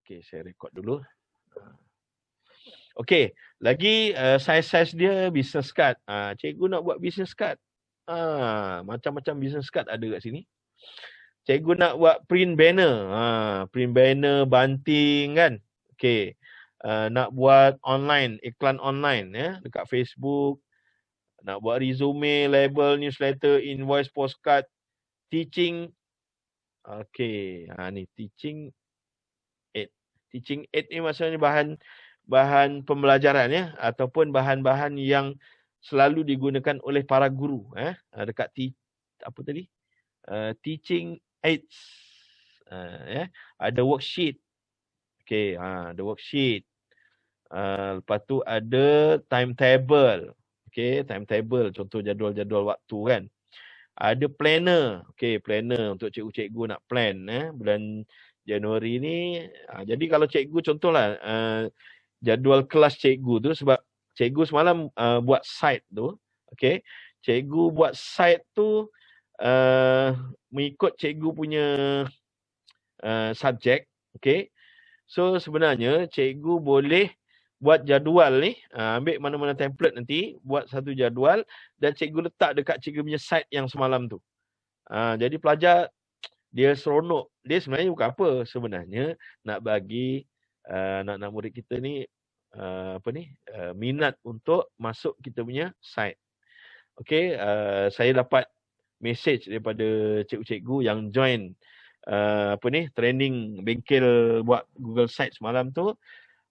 Okey, saya rekod dulu. Okey, lagi saiz-saiz dia business card. Cikgu nak buat business card. Macam-macam business card ada kat sini. Cikgu nak buat print banner. Print banner, banting kan. Okey. Nak buat online, iklan online ya, dekat Facebook. Nak buat resume, label, newsletter, invoice, postcard, teaching. Okey, ni teaching aid. Teaching aid ni maksudnya bahan pembelajaran ya, ataupun bahan-bahan yang selalu digunakan oleh para guru dekat apa tadi? Teaching aids. Ya, ada worksheet. Okey, ada worksheet. Lepas tu ada timetable. Okey, timetable, contoh jadual-jadual waktu kan. Ada planner. Okey, planner untuk cikgu-cikgu nak plan bulan Januari ni. Jadi kalau cikgu contohlah jadual kelas cikgu tu, sebab cikgu semalam buat site tu. Okey, cikgu buat site tu mengikut cikgu punya subjek. Okey. So sebenarnya cikgu boleh buat jadual ni, ambil mana-mana template nanti, buat satu jadual dan cikgu letak dekat cikgu punya site yang semalam tu. Jadi pelajar dia seronok. Dia sebenarnya bukan apa. Sebenarnya nak bagi anak-anak murid kita ni minat untuk masuk kita punya site. Okey, saya dapat message daripada cikgu-cikgu yang join training bengkel buat Google Site semalam tu.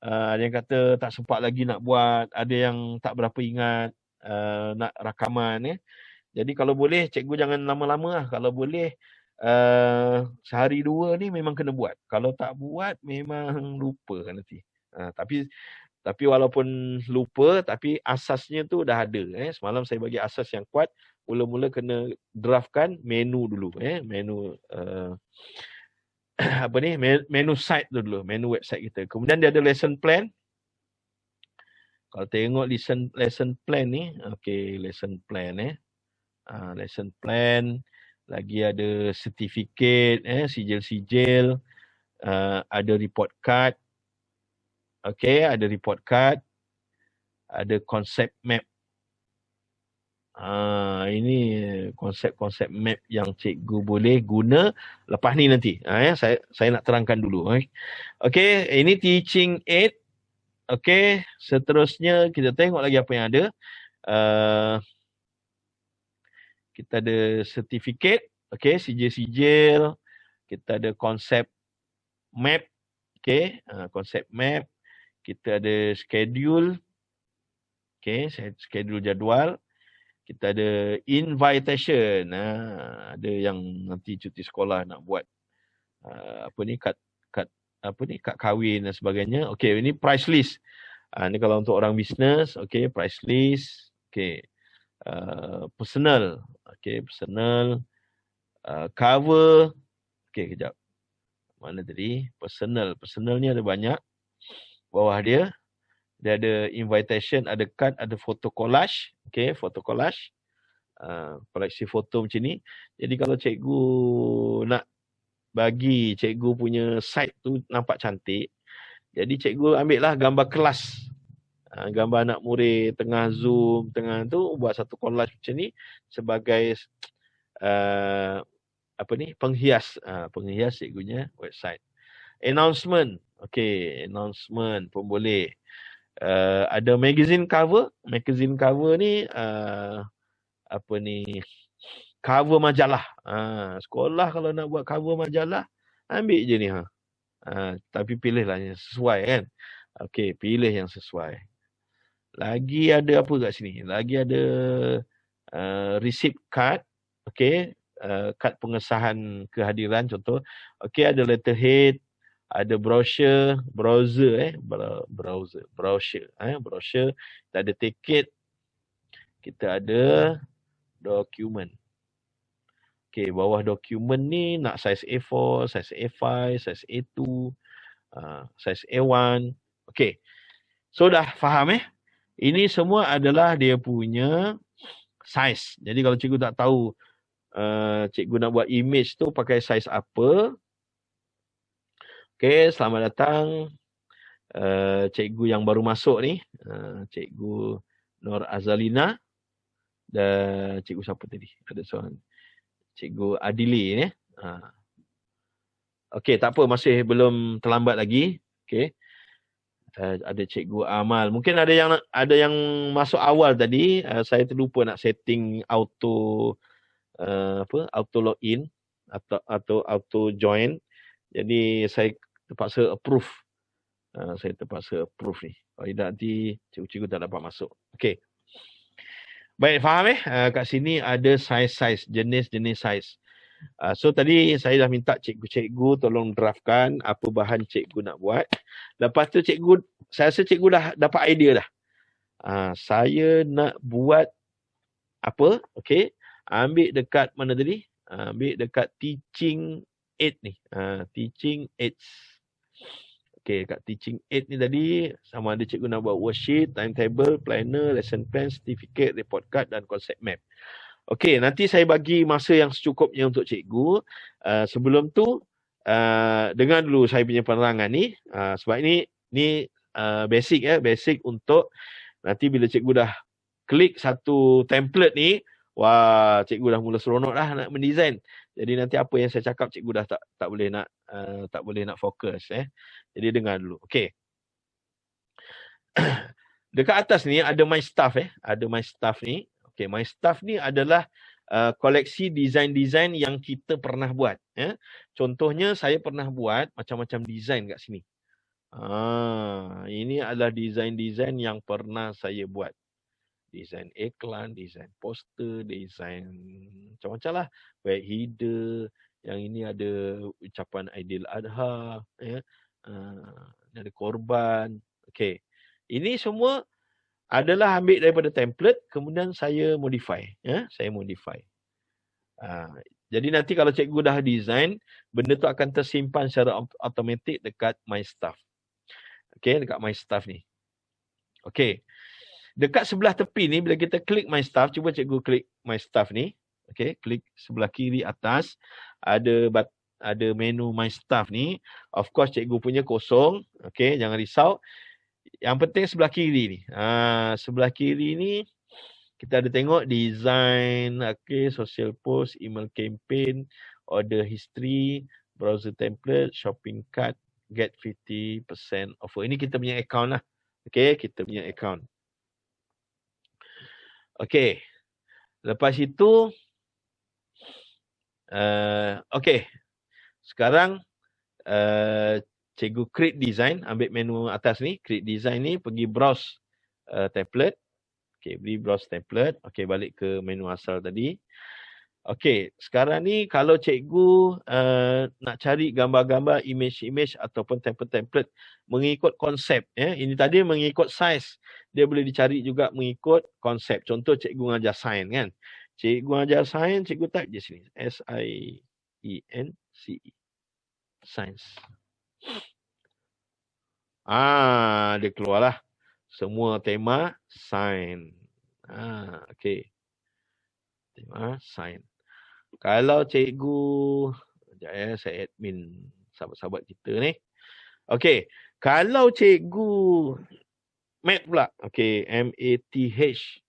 Ada yang kata tak sempat lagi nak buat, ada yang tak berapa ingat nak rakaman ya. Jadi kalau boleh cikgu jangan lama-lama lah. Kalau boleh sehari dua ni memang kena buat. Kalau tak buat memang lupa nanti. Tapi walaupun lupa, tapi asasnya tu dah ada. Semalam saya bagi asas yang kuat. Mula-mula kena draftkan menu dulu. Menu menu site tu dulu. Menu website kita. Kemudian dia ada lesson plan. Kalau tengok lesson plan ni. Okay, lesson plan. Lesson plan. Lagi ada certificate. Sijil-sijil. Ada report card. Okay, ada report card. Ada konsep map. Ini konsep-konsep map yang cikgu boleh guna lepas ni nanti. Saya nak terangkan dulu. Okay, ini teaching aid. Okay, seterusnya kita tengok lagi apa yang ada. Kita ada certificate. Okay, sijil-sijil. Kita ada konsep map. Okay, konsep map. Kita ada schedule. Okay, schedule jadual. Kita ada invitation. Ada yang nanti cuti sekolah nak buat kad kahwin dan sebagainya. Okey, ini price list. Ini kalau untuk orang bisnes, okey, price list. Okey. Personal. Okey, personal. Cover. Okey, kejap. Mana tadi? Personal. Personal ni ada banyak. Bawah dia ada invitation, ada card, ada foto collage. Okey, foto collage. Koleksi foto macam ni. Jadi kalau cikgu nak bagi cikgu punya site tu nampak cantik, jadi cikgu ambil lah gambar kelas. Gambar anak murid tengah Zoom, tengah tu buat satu collage macam ni sebagai penghias. Penghias cikgunya website. Announcement. Okey, announcement pun boleh. Ada magazine cover. Magazine cover ni cover majalah. Sekolah kalau nak buat cover majalah, ambil je ni. Tapi pilihlah yang sesuai kan. Okey, pilih yang sesuai. Lagi ada apa kat sini? Lagi ada receipt card. Okey, kad pengesahan kehadiran contoh. Okey, ada letterhead. Ada brochure. Kita ada tiket. Kita ada dokumen. Okey, bawah dokumen ni nak saiz A4, saiz A5, saiz A2, saiz A1. Okey. So dah faham Ini semua adalah dia punya saiz. Jadi kalau cikgu tak tahu cikgu nak buat image tu pakai saiz apa. Okey, selamat datang cikgu yang baru masuk ni. Cikgu Nur Azalina dan cikgu siapa tadi? Ada seorang. Cikgu Adili ni. Okey, tak apa, masih belum terlambat lagi. Okey. Ada cikgu Amal. Mungkin ada yang masuk awal tadi, saya terlupa nak setting auto auto login atau auto join. Jadi saya terpaksa approve. Ni. Kalau tidak nanti cikgu-cikgu tak dapat masuk. Okey. Baik, faham kat sini ada size, jenis-jenis size. So tadi saya dah minta cikgu-cikgu tolong draftkan apa bahan cikgu nak buat. Lepas tu saya rasa cikgu dah dapat idea dah. Saya nak buat apa? Okey. Ambil dekat mana tadi? Ambil dekat teaching aid ni. Teaching aids. Okey, kat teaching aid ni tadi sama ada cikgu nak buat worksheet, timetable, planner, lesson plan, certificate, report card dan concept map. Okey, nanti saya bagi masa yang secukupnya untuk cikgu. Sebelum tu, dengar dulu saya punya penerangan ni. Sebab ini basic basic untuk nanti bila cikgu dah klik satu template ni, wah, cikgu dah mula seronok dah nak mendesign. Jadi nanti apa yang saya cakap cikgu dah tak boleh nak fokus. Jadi dengar dulu. Okey. Dekat atas ni ada my staff Ada my staff ni. Okey, my staff ni adalah koleksi design-design yang kita pernah buat. Contohnya saya pernah buat macam-macam design kat sini. Ini adalah design-design yang pernah saya buat. Design iklan, design poster, design macam-macam lah. Web header. Yang ini ada ucapan Aidil Adha. Ada korban. Okey. Ini semua adalah ambil daripada template, kemudian saya modify. Saya modify. Jadi nanti kalau cikgu dah design, benda tu akan tersimpan secara automatik dekat my staff. Okey, dekat my staff ni. Okey. Dekat sebelah tepi ni, bila kita klik my staff, cuba cikgu klik my staff ni. Okey, klik sebelah kiri atas, ada menu my staff ni. Of course cikgu punya kosong. Okey, jangan risau. Yang penting sebelah kiri ni. Sebelah kiri ni kita ada tengok design, social post, email campaign, order history, browser template, shopping cart, get 50% offer. Ini kita punya account lah. Okey, kita punya account. Okey. Lepas itu okey. Sekarang cikgu create design, ambil menu atas ni, create design ni, pergi browse template. Okey, beri browse template. Okey, balik ke menu asal tadi. Okey, sekarang ni kalau cikgu nak cari gambar-gambar, image-image ataupun template-template mengikut konsep. Ini tadi mengikut size. Dia boleh dicari juga mengikut konsep. Contoh cikgu ngajar sains kan. Cikgu ngajar sains, cikgu type je sini. S-I-E-N-C-E. Sains. Dia keluarlah semua tema sains. Okey. Tema sains. Kalau cikgu, sekejap saya admin sahabat-sahabat kita ni. Okey, kalau cikgu math pula. Okey, M-A-T-H.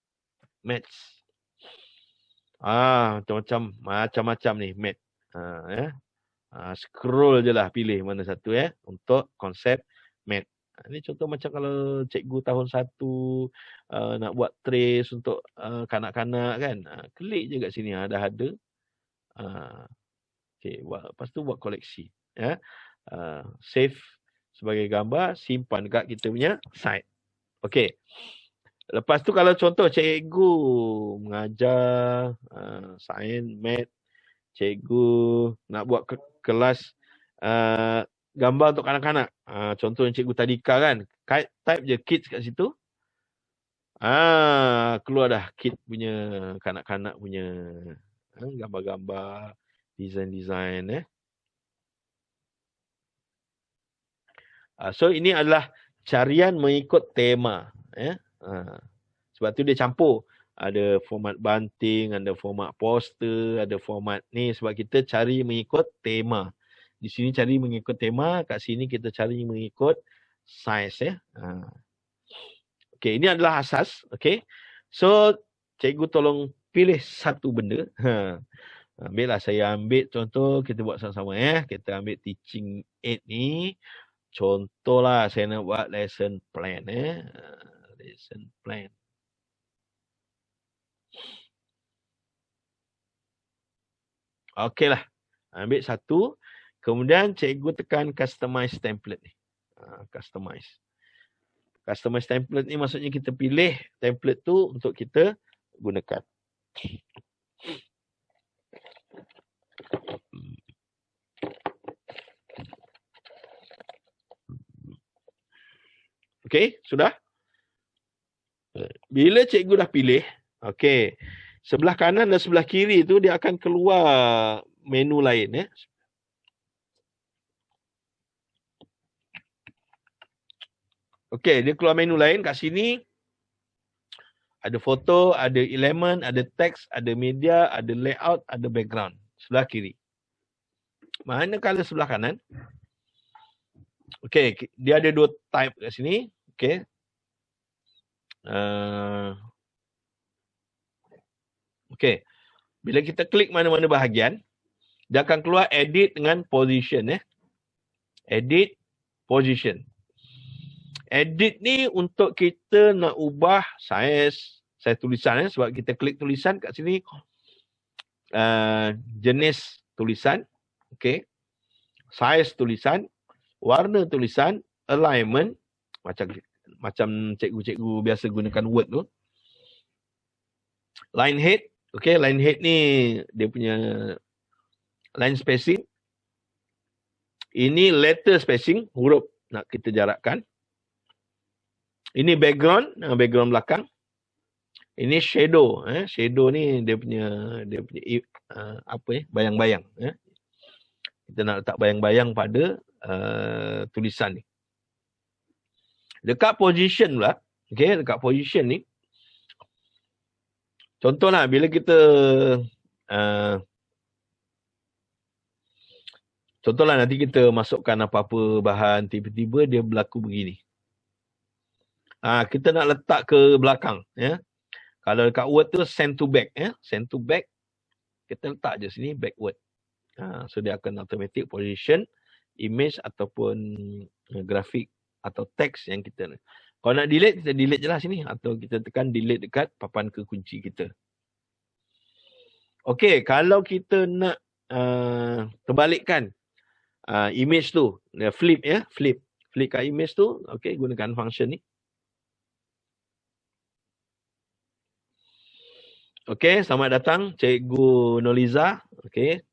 Maths. Macam-macam ni math. Scroll je lah, pilih mana satu untuk konsep math. Ini contoh macam kalau cikgu tahun 1 nak buat trace untuk kanak-kanak kan. Klik je kat sini, dah ada. Okey, lepas tu buat koleksi. Save sebagai gambar, simpan kat kita punya site. Okey. Lepas tu kalau contoh cikgu mengajar sains, math, cikgu nak buat kelas gambar untuk kanak-kanak. Contoh yang cikgu tadika kan. Type je kids kat situ. Keluar dah kid punya kanak-kanak punya gambar-gambar, design-design. So ini adalah carian mengikut tema. Sebab tu dia campur. Ada format banting, ada format poster, ada format ni. Sebab kita cari mengikut tema. Di sini cari mengikut tema, kat sini kita cari mengikut size ya. Okey, ini adalah asas. Okey. So, cikgu tolong pilih satu benda. Ambillah, saya ambil contoh, kita buat sama-sama ya. Kita ambil teaching aid ni. Contohlah saya nak buat lesson plan ya. Lesson plan. Okeylah. Ambil satu. Kemudian cikgu tekan customize template ni. Customize. Customize template ni maksudnya kita pilih template tu untuk kita gunakan. Okey, sudah? Bila cikgu dah pilih, okey, sebelah kanan dan sebelah kiri tu dia akan keluar menu lain ya. Okey, dia keluar menu lain kat sini. Ada foto, ada elemen, ada teks, ada media, ada layout, ada background. Sebelah kiri. Manakala sebelah kanan. Okey, dia ada dua type kat sini. Okey. Okey. Bila kita klik mana-mana bahagian, dia akan keluar edit dengan position ya. Edit, position. Edit ni untuk kita nak ubah size tulisan ya. Sebab kita klik tulisan kat sini. Jenis tulisan. Okey. Size tulisan. Warna tulisan. Alignment. Macam cikgu-cikgu biasa gunakan Word tu. Line head. Okey, line head ni dia punya line spacing. Ini letter spacing, huruf nak kita jarakkan. Ini background, background belakang. Ini shadow, shadow ni dia punya bayang-bayang. Kita nak letak bayang-bayang pada tulisan ni. Dekat position pula, okey, dekat position ni. Contohlah bila kita contohlah nanti kita masukkan apa-apa bahan, tiba-tiba dia berlaku begini. Kita nak letak ke belakang ya. Kalau dekat Word tu send to back ya, send to back. Kita letak je sini backward. So dia akan automatic position image ataupun grafik atau teks yang kita nak. Kalau nak delete, kita delete je lah sini. Atau kita tekan delete dekat papan kekunci kita. Okey, kalau kita nak terbalikkan image tu, flip ya, flip kat image tu, okey, gunakan function ni. Okey, selamat datang Cikgu Noliza. Okey.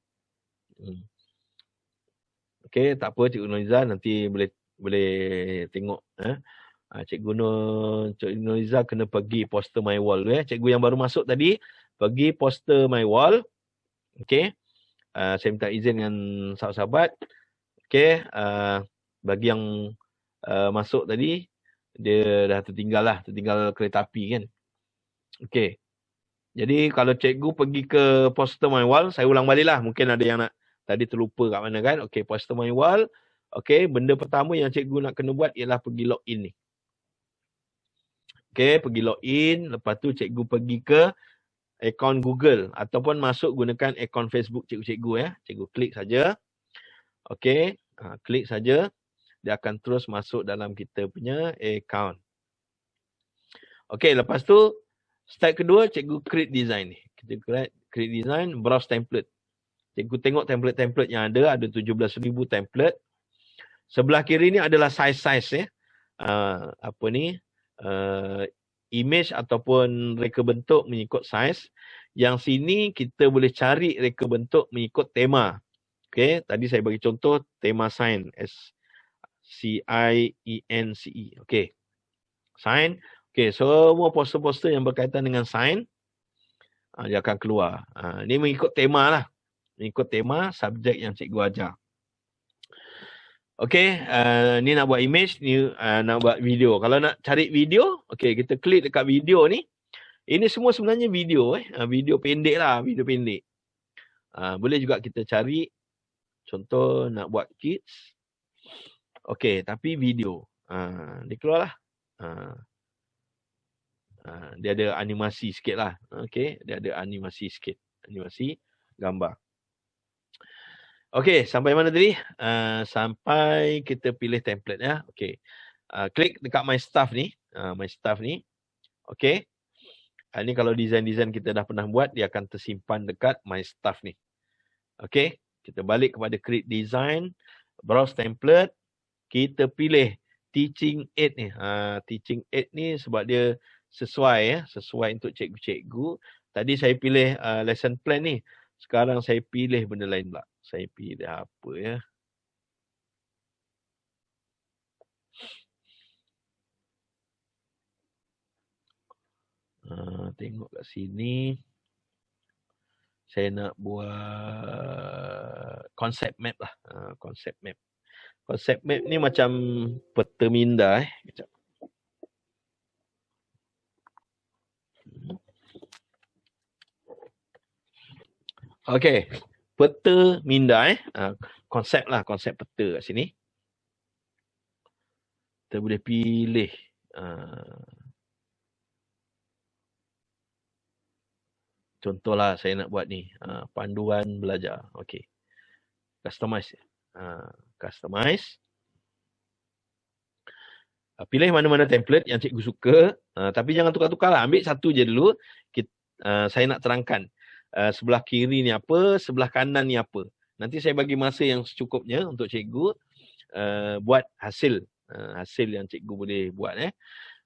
Okey, tak apa Cikgu Noliza, nanti boleh tengok Cikgu Noliza kena pergi poster my wall tu ya. Cikgu yang baru masuk tadi pergi poster my wall. Okey. Saya minta izin dengan sahabat-sahabat. Okey, bagi yang masuk tadi dia dah tertinggal kereta api kan. Okey. Jadi kalau cikgu pergi ke poster my wall, saya ulang baliklah. Mungkin ada yang nak tadi terlupa kat mana kan. Okey, poster my wall. Okey, benda pertama yang cikgu nak kena buat ialah pergi login ni. Okey, pergi login. Lepas tu cikgu pergi ke akaun Google ataupun masuk gunakan akaun Facebook cikgu-cikgu ya. Cikgu klik saja. Okey, klik saja. Dia akan terus masuk dalam kita punya akaun. Okey, lepas tu step kedua cikgu create design ni. Kita create design, browse template. Cikgu tengok template-template yang ada 17,000 template. Sebelah kiri ni adalah size-size ya. Image ataupun reka bentuk mengikut size. Yang sini kita boleh cari reka bentuk mengikut tema. Okey, tadi saya bagi contoh tema sign, SCIENCE. Okey. Sign. Okey, semua poster-poster yang berkaitan dengan sign dia akan keluar. Ini mengikut tema lah. Mengikut tema subjek yang cikgu ajar. Okey, ni nak buat image, ni nak buat video. Kalau nak cari video, okey, kita klik dekat video ni. Ini semua sebenarnya video video pendek lah, video pendek. Boleh juga kita cari Contoh nak buat kids. Okey, tapi video. Dia keluarlah. Dia ada animasi sikit lah. Okey, dia ada animasi sikit. Animasi gambar. Okey, sampai mana tadi? Sampai kita pilih template ya. Okey. Klik dekat My Stuff ni. My Stuff ni. Okey. Ini kalau design-design kita dah pernah buat, dia akan tersimpan dekat My Stuff ni. Okey. Kita balik kepada Create Design. Browse Template. Kita pilih Teaching Aid ni. Teaching Aid ni sebab dia sesuai ya. Sesuai untuk cikgu-cikgu. Tadi saya pilih lesson plan ni. Sekarang saya pilih benda lain pula. Saya pilih apa ya. Tengok kat sini. Saya nak buat concept map lah. Concept map. Concept map ni macam peta minda. Kejap. Okey. Peta minda konsep lah. Konsep peta kat sini. Kita boleh pilih. Contohlah saya nak buat ni. Panduan belajar. Okey. Customize. Customize. Pilih mana-mana template yang cikgu suka. Tapi jangan tukar-tukar lah. Ambil satu je dulu. Saya nak terangkan. Sebelah kiri ni apa. Sebelah kanan ni apa. Nanti saya bagi masa yang secukupnya untuk cikgu. Buat hasil. Hasil yang cikgu boleh buat.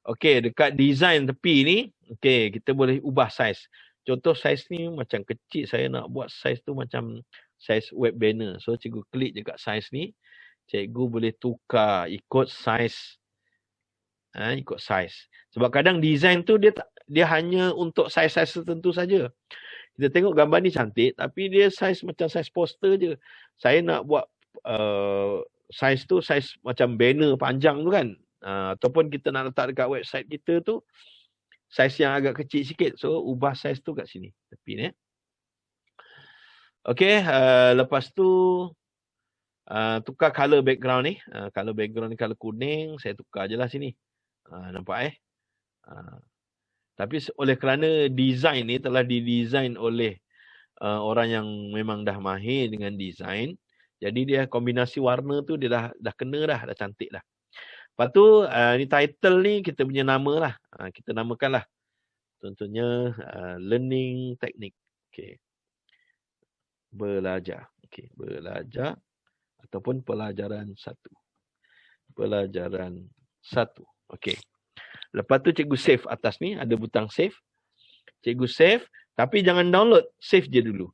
Okey. Dekat design tepi ni. Okey. Kita boleh ubah size. Contoh saiz ni macam kecil. Saya nak buat saiz tu macam saiz web banner. So cikgu klik je kat saiz ni. Cikgu boleh tukar ikut saiz. Ikut saiz. Sebab kadang design tu dia hanya untuk saiz-saiz tertentu saja. Kita tengok gambar ni cantik. Tapi dia saiz macam saiz poster je. Saya nak buat saiz tu saiz macam banner panjang tu kan. Ataupun kita nak letak dekat website kita tu. Saiz yang agak kecil sikit. So, ubah saiz tu kat sini. Tepi ni. Okey. Lepas tu, tukar color background ni. Color background ni color kuning. Saya tukar je lah sini. Nampak Tapi oleh kerana design ni telah didesign oleh orang yang memang dah mahir dengan design. Jadi dia kombinasi warna tu dia dah kena dah. Dah cantik dah. Lepas tu, ni title ni kita punya nama lah. Kita namakan lah. Contohnya, learning technique. Okay. Belajar. Okay. Belajar. Ataupun pelajaran 1. Pelajaran 1. Okay. Lepas tu cikgu save atas ni. Ada butang save. Cikgu save. Tapi jangan download. Save je dulu.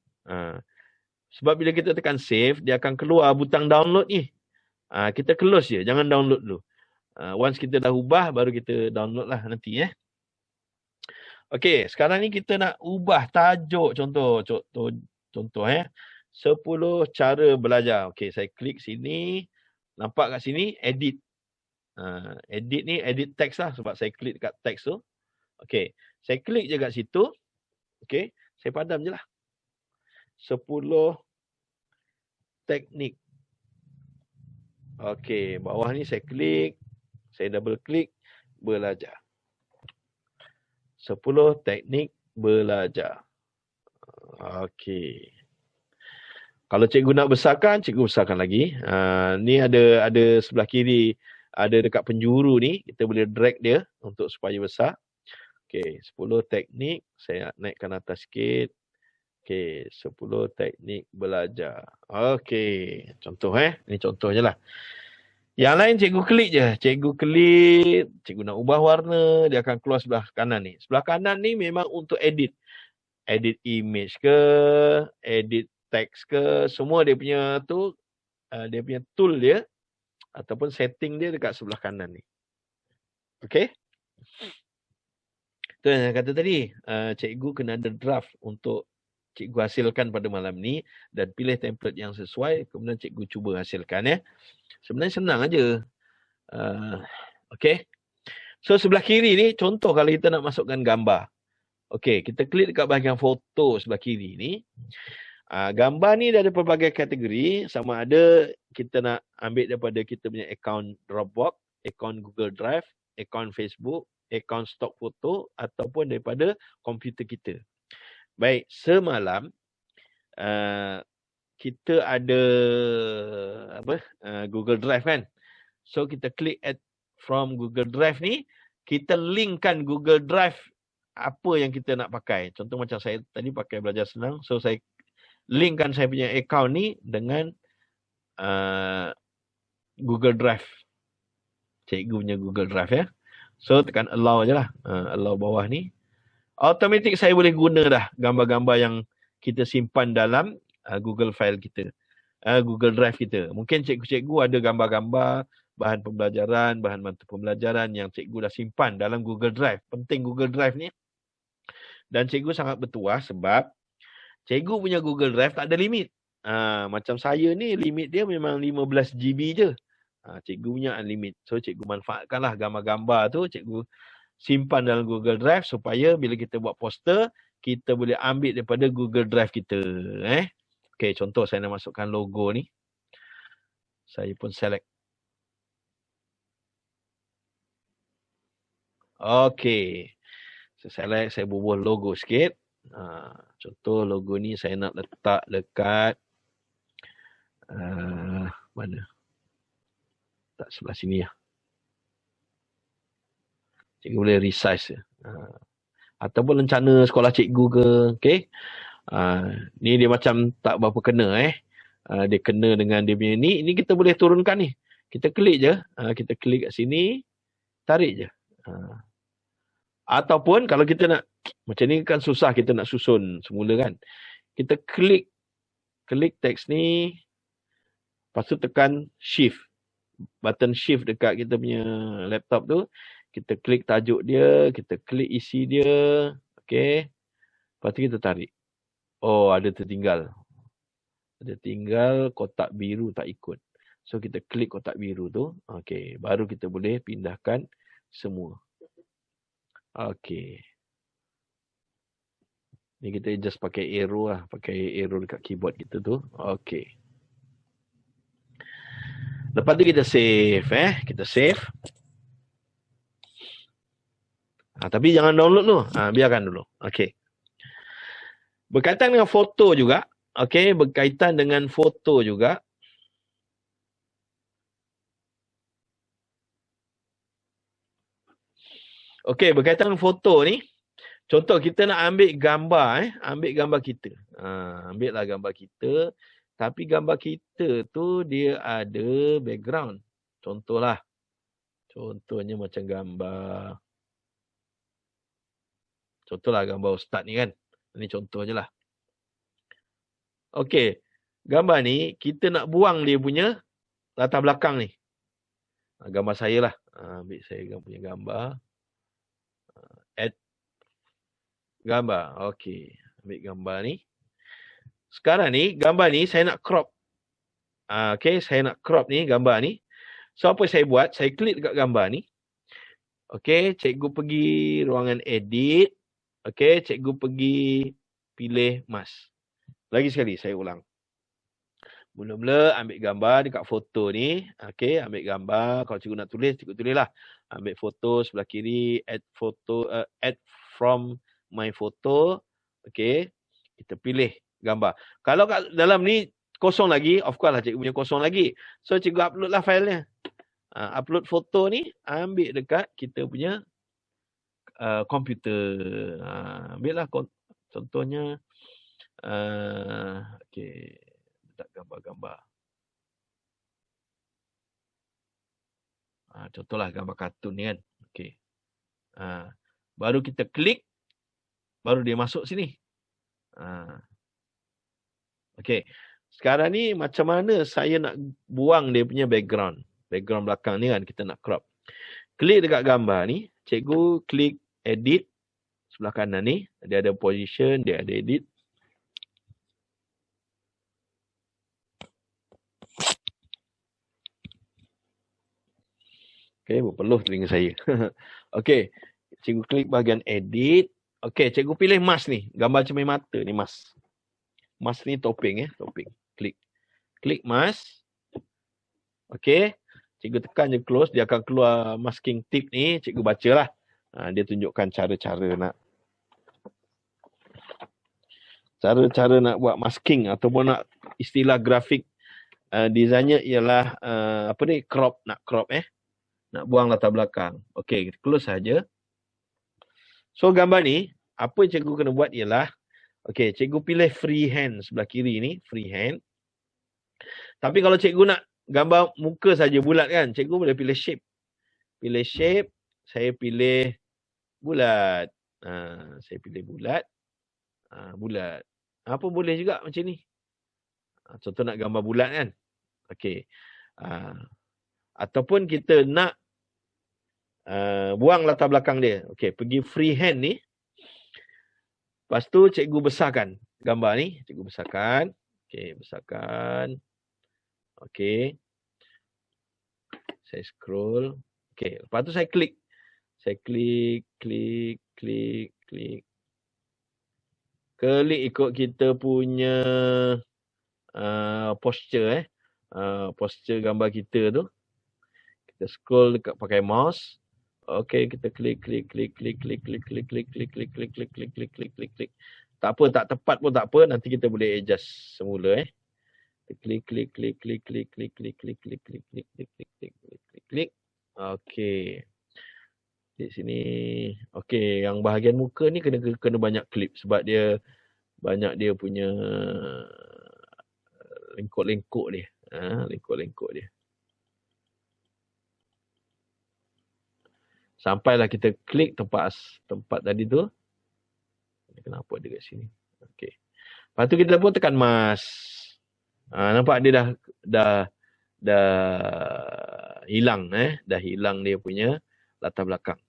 Sebab bila kita tekan save, dia akan keluar butang download ni. Kita close je. Jangan download dulu. Once kita dah ubah, baru kita download lah nanti. Okey, sekarang ni kita nak ubah tajuk. Contoh 10 cara belajar. Okey, saya klik sini. Nampak kat sini, edit. Edit ni, edit text lah. Sebab saya klik dekat text tu. Okey, saya klik je kat situ. Okey, saya padam je lah. 10 teknik. Okey, bawah ni saya klik. Saya double klik, belajar. 10 teknik belajar. Okey. Kalau cikgu nak besarkan, cikgu besarkan lagi. Ni ada sebelah kiri, ada dekat penjuru ni. Kita boleh drag dia untuk supaya besar. Okey, 10 teknik. Saya naikkan atas sikit. Okey, 10 teknik belajar. Okey, contoh Ini contoh je lah. Yang lain cikgu klik je. Cikgu klik, cikgu nak ubah warna, dia akan keluar sebelah kanan ni. Sebelah kanan ni memang untuk edit. Edit image ke, edit text ke, semua dia punya tu, dia punya tool dia, ataupun setting dia dekat sebelah kanan ni. Okay? Itu yang saya kata tadi, cikgu kena ada draft untuk cikgu hasilkan pada malam ni dan pilih template yang sesuai, kemudian cikgu cuba hasilkan Sebenarnya senang aja. Okay. So sebelah kiri ni contoh kalau kita nak masukkan gambar. Okay, kita klik dekat bahagian foto sebelah kiri ni. Gambar ni ada pelbagai kategori, sama ada kita nak ambil daripada kita punya akaun Dropbox, akaun Google Drive, akaun Facebook, akaun stok foto ataupun daripada komputer kita. Baik, semalam kita ada Google Drive kan. So kita klik add from Google Drive ni, kita linkkan Google Drive apa yang kita nak pakai. Contoh macam saya tadi pakai Belajar Senang, so saya linkkan saya punya account ni dengan Google Drive. Cikgu punya Google Drive ya. So tekan allow je lah. Allow bawah ni. Automatik saya boleh guna dah gambar-gambar yang kita simpan dalam Google File kita. Google Drive kita. Mungkin cikgu-cikgu ada gambar-gambar, bahan pembelajaran, bahan mata pembelajaran yang cikgu dah simpan dalam Google Drive. Penting Google Drive ni. Dan cikgu sangat bertuah sebab cikgu punya Google Drive tak ada limit. Macam saya ni limit dia memang 15 GB je. Cikgu punya unlimited. So cikgu manfaatkanlah gambar-gambar tu, cikgu simpan dalam Google Drive supaya bila kita buat poster, kita boleh ambil daripada Google Drive kita. Okey, contoh saya nak masukkan logo ni. Saya pun select. Okey. Saya select, saya bubuh logo sikit. Contoh logo ni saya nak letak dekat mana? Tak sebelah sini lah. Cikgu boleh resize. Ataupun rencana sekolah cikgu ke. Okay. Ni dia macam tak berapa kena. Dia kena dengan dia punya ni. Ini kita boleh turunkan ni. Kita klik je. Kita klik kat sini. Tarik je. Ataupun kalau kita nak. Macam ni kan susah kita nak susun semula kan. Kita klik. Klik teks ni. Lepas tu tekan shift. Button shift dekat kita punya laptop tu. Kita klik tajuk dia. Kita klik isi dia. Okay. Lepas tu kita tarik. Oh, ada tertinggal. Ada tinggal kotak biru tak ikut. So, kita klik kotak biru tu. Okay. Baru kita boleh pindahkan semua. Okay. Ni kita just pakai arrow lah. Pakai arrow dekat keyboard kita tu. Okay. Lepas tu kita save. Kita save. Tapi jangan download dulu. Biarkan dulu. Okay. Berkaitan dengan foto juga. Okay. Berkaitan dengan foto juga. Okay. Berkaitan dengan foto ni. Contoh kita nak ambil gambar. Ambil gambar kita. Ambil lah gambar kita. Tapi gambar kita tu dia ada background. Contohlah. Contohnya macam gambar. Contohlah gambar ustaz ni kan. Ini contoh je lah. Okey. Gambar ni kita nak buang dia punya latar belakang ni. Gambar saya lah. Ambil saya punya gambar. Add gambar. Okey. Ambil gambar ni. Sekarang ni, gambar ni saya nak crop. Okay, saya nak crop ni, gambar ni. So, apa saya buat? Saya klik dekat gambar ni. Okay, cikgu pergi ruangan edit. Okay, cikgu pergi pilih mask. Lagi sekali, saya ulang. Mula-mula ambil gambar dekat foto ni. Okay, ambil gambar. Kalau cikgu nak tulis, cikgu tulislah. Ambil foto sebelah kiri, add photo, add from my photo. Okay, kita pilih gambar. Kalau kat dalam ni kosong lagi, of course lah cikgu punya kosong lagi. So cikgu upload lah filenya. Upload foto ni, ambil dekat kita punya komputer. Ambil lah contohnya. Okay. Letak gambar-gambar. Contohlah gambar kartun ni kan. Okay. Baru kita klik. Baru dia masuk sini. Okay. Sekarang ni macam mana saya nak buang dia punya background. Background belakang ni kan kita nak crop. Klik dekat gambar ni. Cikgu klik edit. Sebelah kanan ni. Dia ada position. Dia ada edit. Okay. Berpeluh telinga saya. Okay. Cikgu klik bahagian edit. Okay. Cikgu pilih mask ni. Gambar cermin mata ni mask. Mask ni topping topping. Klik mask. Okey. Cikgu tekan je close, dia akan keluar masking tip ni, cikgu bacalah. Dia tunjukkan cara-cara nak buat masking ataupun nak istilah grafik desainnya ialah crop, nak nak buang latar belakang. Okey, kita close saja. So gambar ni, apa cikgu kena buat ialah, okey, cikgu pilih freehand sebelah kiri ni, freehand. Tapi kalau cikgu nak gambar muka saja bulat kan, cikgu boleh pilih shape. Pilih shape, saya pilih bulat. Saya pilih bulat. Bulat. Apa boleh juga macam ni. Contoh nak gambar bulat kan. Okey. Ataupun kita nak buang latar belakang dia. Okey, pergi freehand ni. Lepas tu cikgu besarkan gambar ni. Cikgu besarkan. Okey, besarkan. Okey. Saya scroll. Okey, lepas tu saya klik. Saya klik. Klik ikut kita punya posture posture gambar kita tu. Kita scroll dekat pakai mouse. Okey, kita klik. Tak apa, tak tepat pun tak apa, nanti kita boleh adjust semula Klik. Okey. Di sini. Okey, yang bahagian muka ni kena banyak klip sebab dia banyak dia punya lengkuk-lengkuk dia. Lengkuk-lengkuk dia. Sampailah kita klik tempat tadi tu. Kenapa dia kat sini? Okey. Lepas tu kita pun tekan mas. Nampak dia dah hilang dah hilang dia punya latar belakang.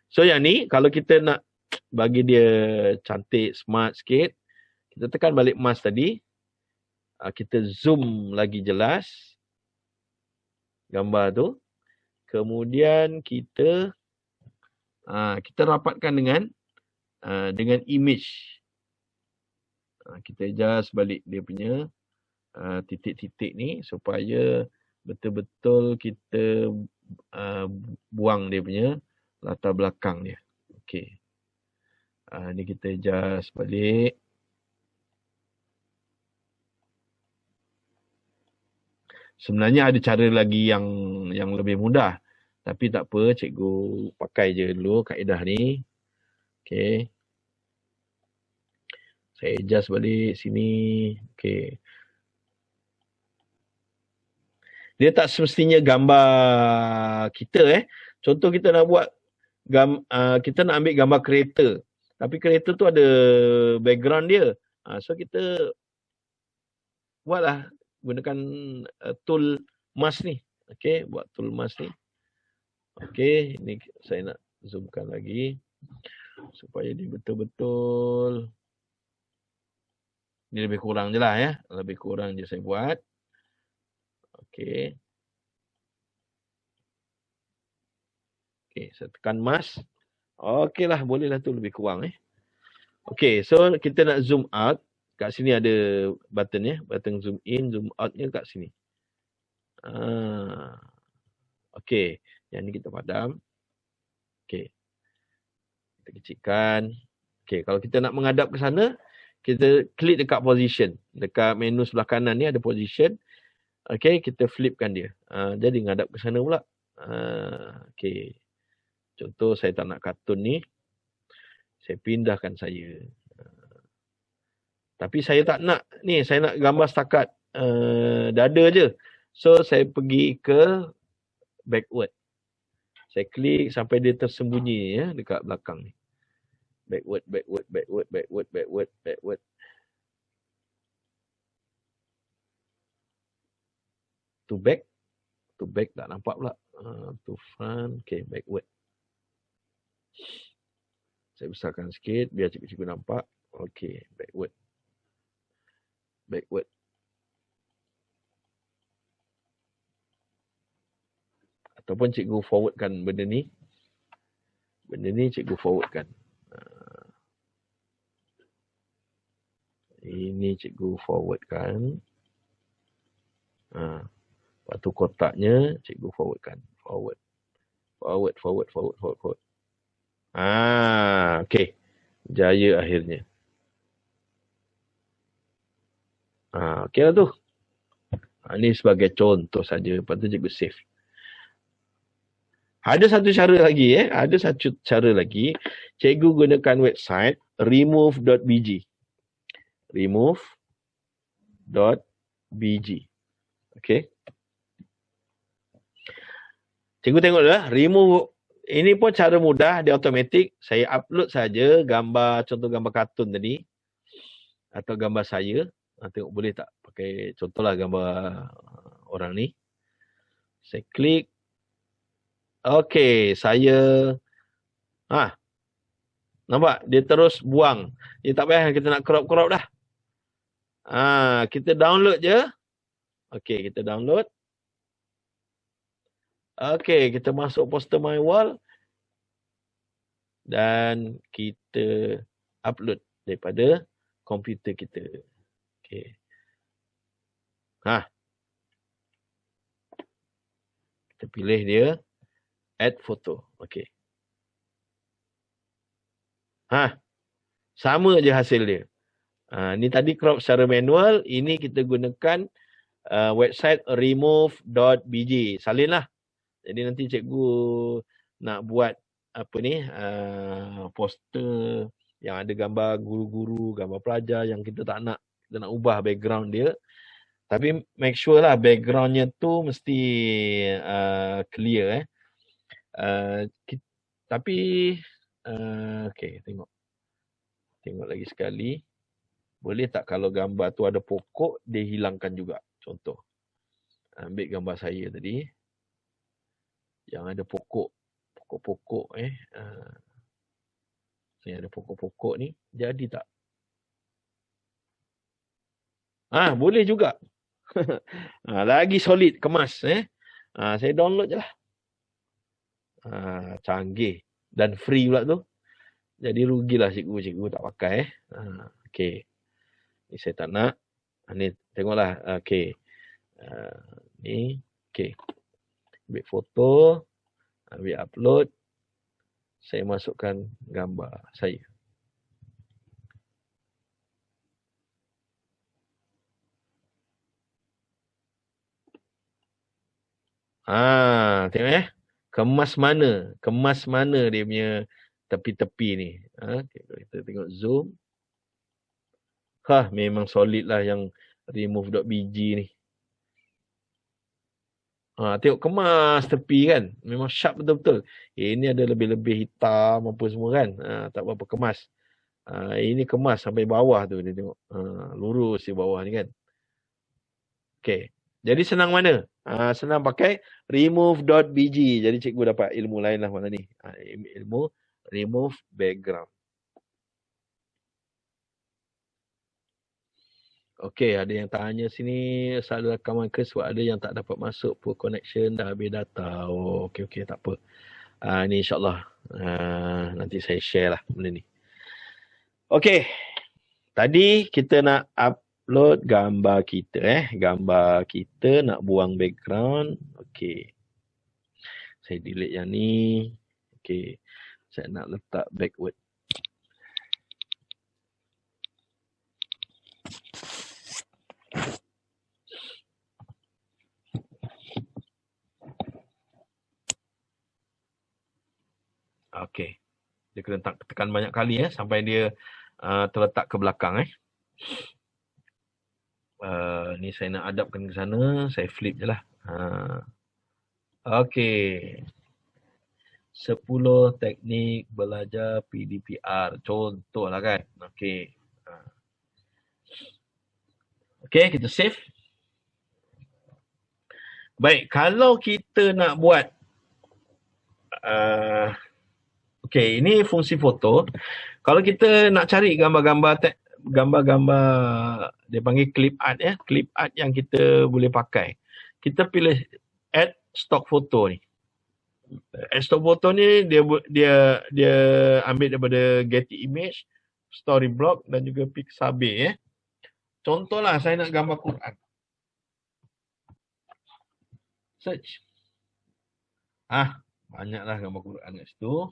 So yang ni kalau kita nak bagi dia cantik, smart sikit, kita tekan balik mas tadi. Kita zoom lagi jelas gambar tu. Kemudian kita rapatkan dengan image. Kita adjust balik dia punya titik-titik ni supaya betul-betul kita buang dia punya latar belakang dia. Okey. Ni kita adjust balik. Sebenarnya ada cara lagi yang lebih mudah. Tapi tak apa, cikgu pakai je dulu kaedah ni. Okey. Saya adjust balik sini. Okey. Dia tak semestinya gambar kita Contoh kita nak buat kita nak ambil gambar kereta. Tapi kereta tu ada background dia. So kita buatlah gunakan tool mask ni. Okey, buat tool mask ni. Okey, ini saya nak zoomkan lagi supaya dia betul-betul. Ini lebih kurang je lah Lebih kurang je saya buat. Okey. Okey, saya tekan mask. Okeylah, bolehlah tu lebih kurang Okey, so kita nak zoom out. Kat sini ada button button zoom in, zoom out-nya kat sini. Okey, yang ni kita padam. Okey. Kita kecilkan. Okey, kalau kita nak menghadap ke sana, kita klik dekat position. Dekat menu sebelah kanan ni ada position. Okey, kita flipkan dia. Jadi ngadap ke sana pula. Okey. Contoh saya tak nak kartun ni. Saya pindahkan saya. Tapi saya tak nak ni, saya nak gambar setakat dada je. So saya pergi ke backward. Saya klik sampai dia tersembunyi dekat belakang ni. Backward. To back tak nampak pula. To front, okay, backward. Saya besarkan sikit biar cikgu-cikgu nampak. Okay, backward. Ataupun cikgu forwardkan benda ni. Benda ni cikgu forwardkan. Ini Ini cikgu forwardkan. Lepas tu kotaknya cikgu forwardkan. Forward. Okey. Jaya akhirnya. Okey lah tu. Ini sebagai contoh saja. Lepas tu cikgu save. Ada satu cara lagi. Ada satu cara lagi. Cikgu gunakan website remove.bg. Remove.bg. Okey. Cikgu tengok dulu. Remove. Ini pun cara mudah. Dia automatik. Saya upload saja gambar, contoh gambar kartun tadi. Atau gambar saya. Tengok boleh tak? Pakai contohlah gambar orang ni. Saya klik. Okey, saya nampak dia terus buang. Dia tak payah kita nak crop dah. Kita download je. Okey, kita download. Okey, kita masuk poster my wall dan kita upload daripada komputer kita. Okey. Kita pilih dia. Add photo. Okey. Sama je hasil dia. Ni tadi crop secara manual. Ini kita gunakan website remove.bg. Salinlah. Jadi nanti cikgu nak buat poster yang ada gambar guru-guru, gambar pelajar yang kita tak nak. Kita nak ubah background dia. Tapi make sure lah backgroundnya tu mesti clear. Tapi okey, tengok lagi sekali. Boleh tak kalau gambar tu ada pokok, dia hilangkan juga. Contoh. Ambil gambar saya tadi. Yang ada pokok. Pokok-pokok. Yang ada pokok-pokok ni. Jadi tak? Boleh juga. Lagi solid, kemas. Saya download je lah. Canggih. Dan free pula tu. Jadi rugilah cikgu tak pakai. Okey. Ni saya tak nak. Ni tengoklah. Okey. Ni. Okey. Ambil foto. Ambil upload. Saya masukkan gambar saya. Tengok kemas mana dia punya tepi-tepi ni. Kita tengok zoom. Memang solid lah yang remove.bg ni. Tengok kemas tepi kan. Memang sharp betul-betul. Ini ada lebih-lebih hitam apa semua kan. Tak berapa kemas. Ini kemas sampai bawah tu dia tengok. Lurus di bawah ni kan. Okey. Jadi senang mana? Senang pakai remove.bg. Jadi cikgu dapat ilmu lain lah mana ni. Ilmu remove background. Okey, ada yang tanya sini saldo rakaman ke sebab ada yang tak dapat masuk poor connection dah habis data. Okey, tak apa. Ni insyaAllah nanti saya share lah benda ni. Okey. Tadi kita nak upload gambar kita. Gambar kita nak buang background. Okey. Saya delete yang ni. Okey. Saya nak letak backward. Okey. Dia kena tekan banyak kali sampai dia terletak ke belakang. Ni saya nak hadapkan ke sana. Saya flip je lah. Okey. 10 teknik belajar PDPR. Contoh lah kan. Okey. Okey, kita save. Baik, kalau kita nak buat okey, ini fungsi foto. Kalau kita nak cari gambar-gambar dia panggil clip art clip art yang kita boleh pakai. Kita pilih add stock photo ni. Add stock photo ni dia ambil daripada Getty Image, Storyblok dan juga Pixabay Contohlah saya nak gambar Quran. Search. Banyaklah gambar Quran kat situ.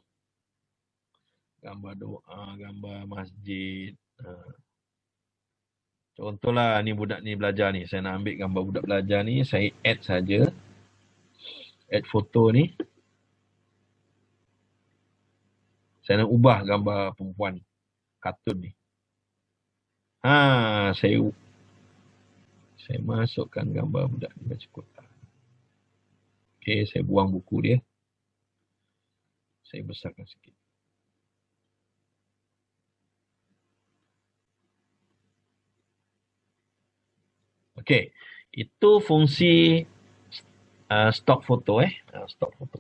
Gambar doa, gambar masjid. Contohlah ni budak ni belajar ni. Saya nak ambil gambar budak belajar ni. Saya add saja. Add foto ni. Saya nak ubah gambar perempuan kartun ni. Saya masukkan gambar budak ni baca Quran. Okey, saya buang buku dia. Saya besarkan sikit. Okey, itu fungsi stock foto stock foto.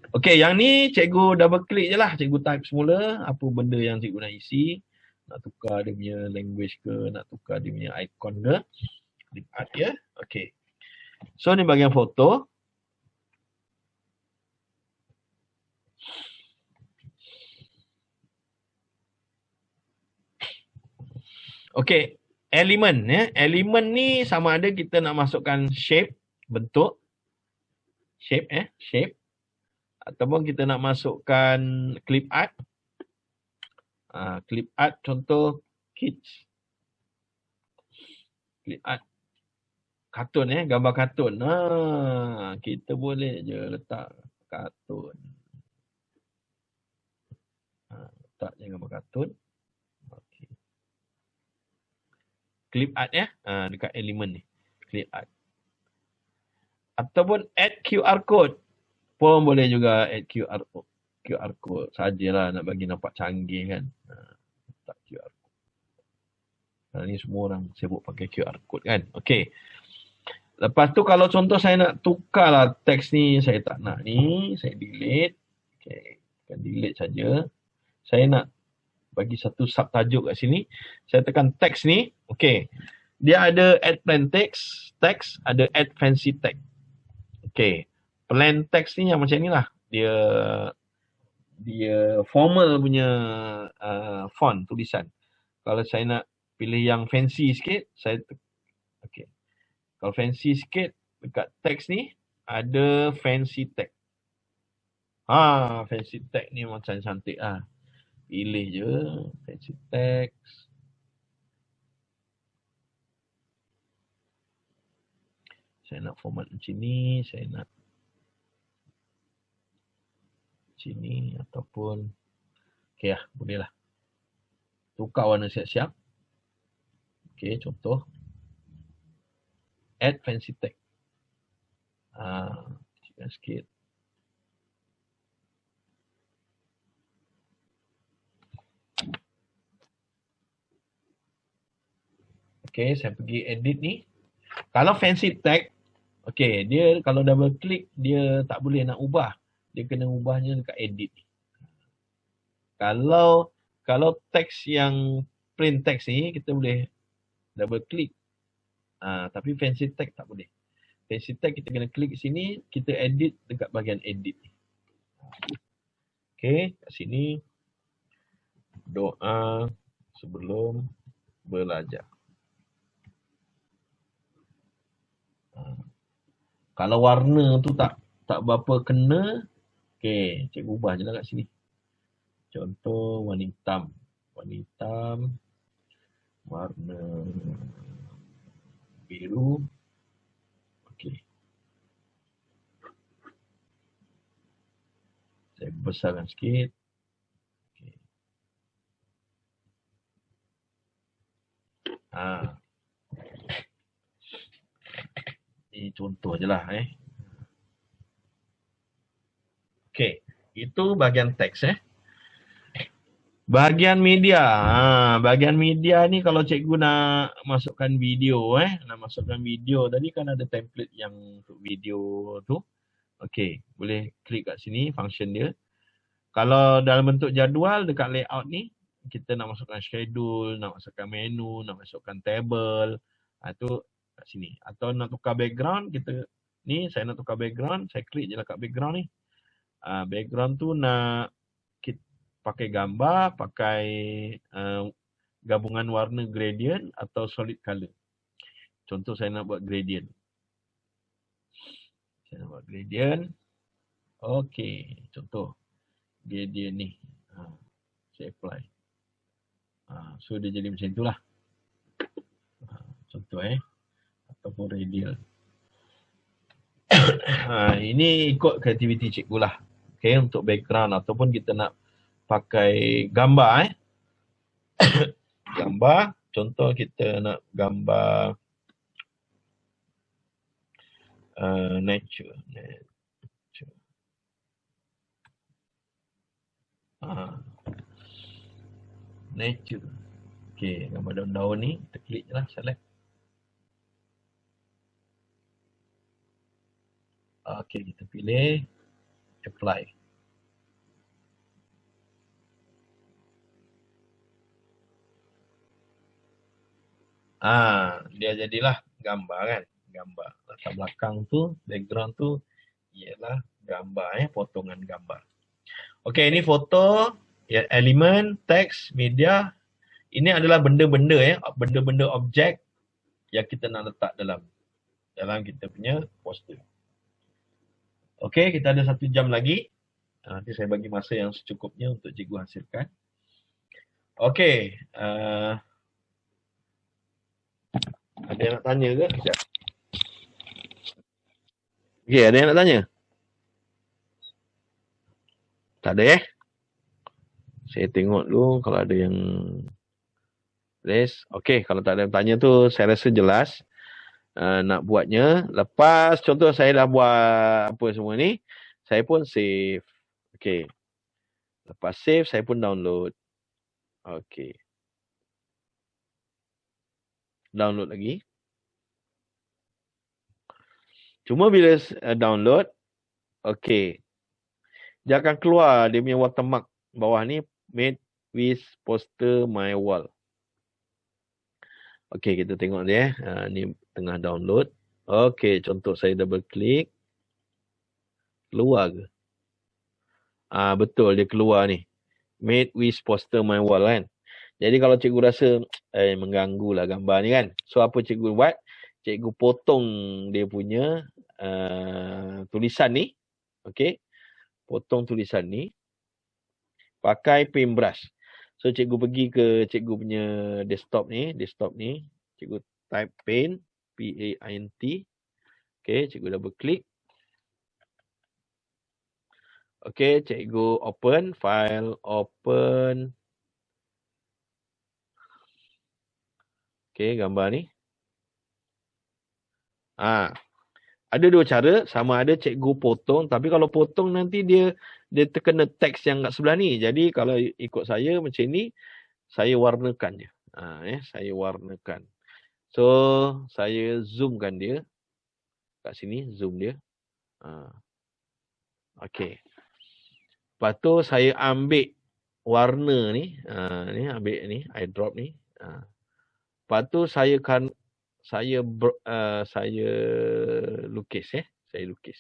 Okey, yang ni cikgu double klik je lah. Cikgu type semula apa benda yang cikgu nak isi. Nak tukar dia punya language ke, nak tukar dia punya icon ke. Click art ya. Okey. So ni bahagian foto. Okey, elemen ya. Elemen ni sama ada kita nak masukkan shape, bentuk. Shape shape. Ataupun kita nak masukkan clip art. Clip art contoh kids. Clip art. Kartun gambar kartun. Kita boleh je letak kartun. Letak je gambar kartun. Okay. Clip art dekat elemen ni. Clip art. Ataupun add QR code. Pun boleh juga add QR code. Sajalah nak bagi nampak canggih kan. Letak QR code. Ni semua orang sibuk pakai QR code kan. Okey. Lepas tu kalau contoh saya nak tukarlah teks ni, saya tak nak ni, saya delete. Okey, akan delete saja. Saya nak bagi satu subtajuk kat sini. Saya tekan teks ni. Okey. Dia ada add plain text, ada add fancy text. Okey. Plain text ni yang macam ni lah. Dia formal punya font tulisan. Kalau saya nak pilih yang fancy sikit, saya okey. Kalau fancy sikit, dekat teks ni, ada fancy text. Fancy text ni macam cantik lah. Pilih je, fancy text. Saya nak format macam ni, saya nak macam ni, ataupun, okey lah, boleh lah. Tukar warna siap-siap. Okey, contoh. Add fancy text. Kecilkan sikit. Okey, saya pergi edit ni. Kalau fancy text, okey, dia kalau double klik, dia tak boleh nak ubah. Dia kena ubahnya dekat edit. Kalau teks yang plain text ni, kita boleh double klik. Tapi fancy text tak boleh. Fancy text kita kena klik sini, kita edit dekat bahagian edit ni. Okey, kat sini doa sebelum belajar. Kalau warna tu tak berapa kena, okey, cikgu ubah je lah kat sini. Contoh warna hitam. Warna hitam, warna biru. Okey. Saya besarkan sikit. Okey. Ini contoh je lah. Okey. Itu bahagian teks. Bahagian media. Bahagian media ni kalau cikgu nak masukkan video. Nak masukkan video. Tadi kan ada template yang untuk video tu. Okey. Boleh klik kat sini function dia. Kalau dalam bentuk jadual dekat layout ni. Kita nak masukkan schedule. Nak masukkan menu. Nak masukkan table. Itu kat sini. Atau nak tukar background. Saya nak tukar background. Saya klik je lah kat background ni. Background tu nak pakai gambar, pakai gabungan warna gradient atau solid color. Contoh saya nak buat gradient. Saya nak buat gradient. Okey, contoh gradient ni. Saya apply. So dia jadi macam itulah. Contoh ataupun radial. Ini ikut kreativiti cikgu lah. Okay, untuk background ataupun kita nak pakai gambar gambar, contoh kita nak gambar nature. Nature. Okay, gambar daun-daun ni, kita klik je lah, select. Okay, kita pilih, apply. Dia jadilah gambar kan. Gambar. Latar belakang tu, background tu, ialah gambar, potongan gambar. Okay, ini foto, elemen, teks, media. Ini adalah benda-benda benda-benda objek yang kita nak letak dalam kita punya poster. Okey, kita ada 1 jam lagi. Nanti saya bagi masa yang secukupnya untuk cikgu hasilkan. Okey, ada yang nak tanya ke? Sekejap. Okey, ada yang nak tanya? Tak ada Saya tengok dulu kalau ada yang okey, kalau tak ada yang tanya tu saya rasa jelas nak buatnya. Lepas contoh saya dah buat apa semua ni, saya pun save. Okey. Lepas save saya pun download. Okey. Download lagi. Cuma bila download, okey. Dia akan keluar dia punya watermark bawah ni, made with poster my wall. Okey, kita tengok dia ni tengah download. Okey, contoh saya double klik. Keluar ke? Betul dia keluar ni. Made with poster my wall kan. Jadi kalau cikgu rasa mengganggulah gambar ni kan. So apa cikgu buat? Cikgu potong dia punya tulisan ni. Okey. Potong tulisan ni pakai paintbrush. So cikgu pergi ke cikgu punya desktop ni, cikgu type paint, P-A-I-N-T. Okey, cikgu double klik. Okey, cikgu open file, open. Okey, gambar ni. Ada 2 cara, sama ada cikgu potong, tapi kalau potong nanti dia terkena teks yang kat sebelah ni. Jadi kalau ikut saya macam ni, saya warnakan je. Saya warnakan. So, saya zoomkan dia. Kat sini, zoom dia. Okey. Lepas tu saya ambil warna ni. Ni ambil ni, eyedrop ni. Lepas tu saya lukis saya lukis.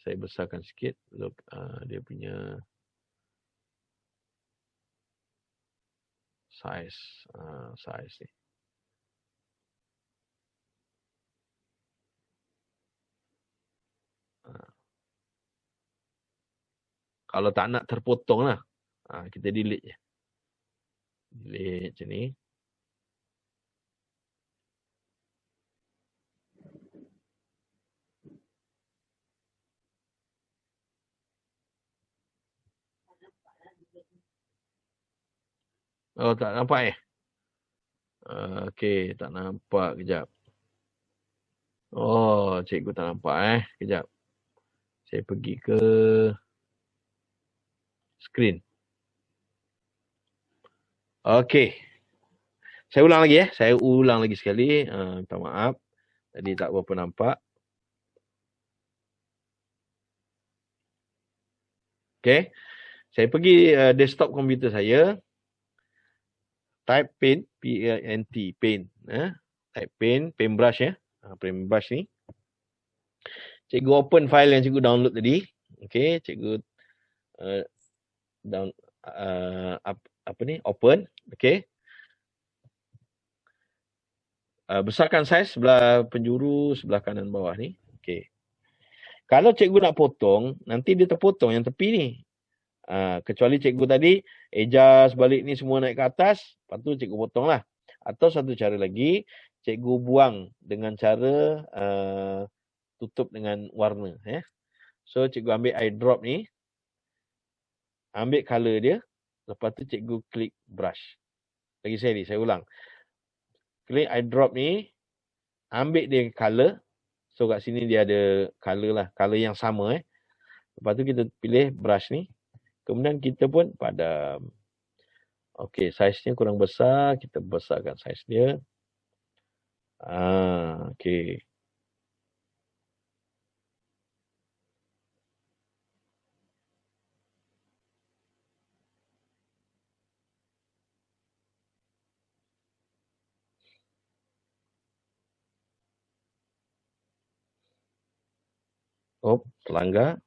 Saya besarkan sikit dia punya size ni. Kalau tak nak terpotong lah, kita delete je. Delete macam ni. Oh, tak nampak okey, tak nampak. Kejap. Oh, cikgu tak nampak Kejap. Saya pergi ke screen. Okey. Saya ulang lagi Saya ulang lagi sekali. Minta maaf. Tadi tak berapa nampak. Okey. Saya pergi desktop komputer saya. Type paint, P-A-N-T, paint. Type paintbrush paintbrush ni. Cikgu open file yang cikgu download tadi. Okey, cikgu open. Okey. Besarkan saiz sebelah penjuru sebelah kanan bawah ni. Okey. Kalau cikgu nak potong, nanti dia terpotong yang tepi ni. Kecuali cikgu tadi adjust balik ni semua naik ke atas, lepas tu cikgu potong lah. Atau satu cara lagi, cikgu buang dengan cara tutup dengan warna. So cikgu ambil eye drop ni, ambil colour dia, lepas tu cikgu klik brush. Lagi sekali, saya ulang. Klik eye drop ni, ambil dia colour. So kat sini dia ada colour lah, colour yang sama. Lepas tu kita pilih brush ni. Kemudian kita pun padam. Okey, saiznya kurang besar, kita besarkan saiz dia. Okey. Terlanggar.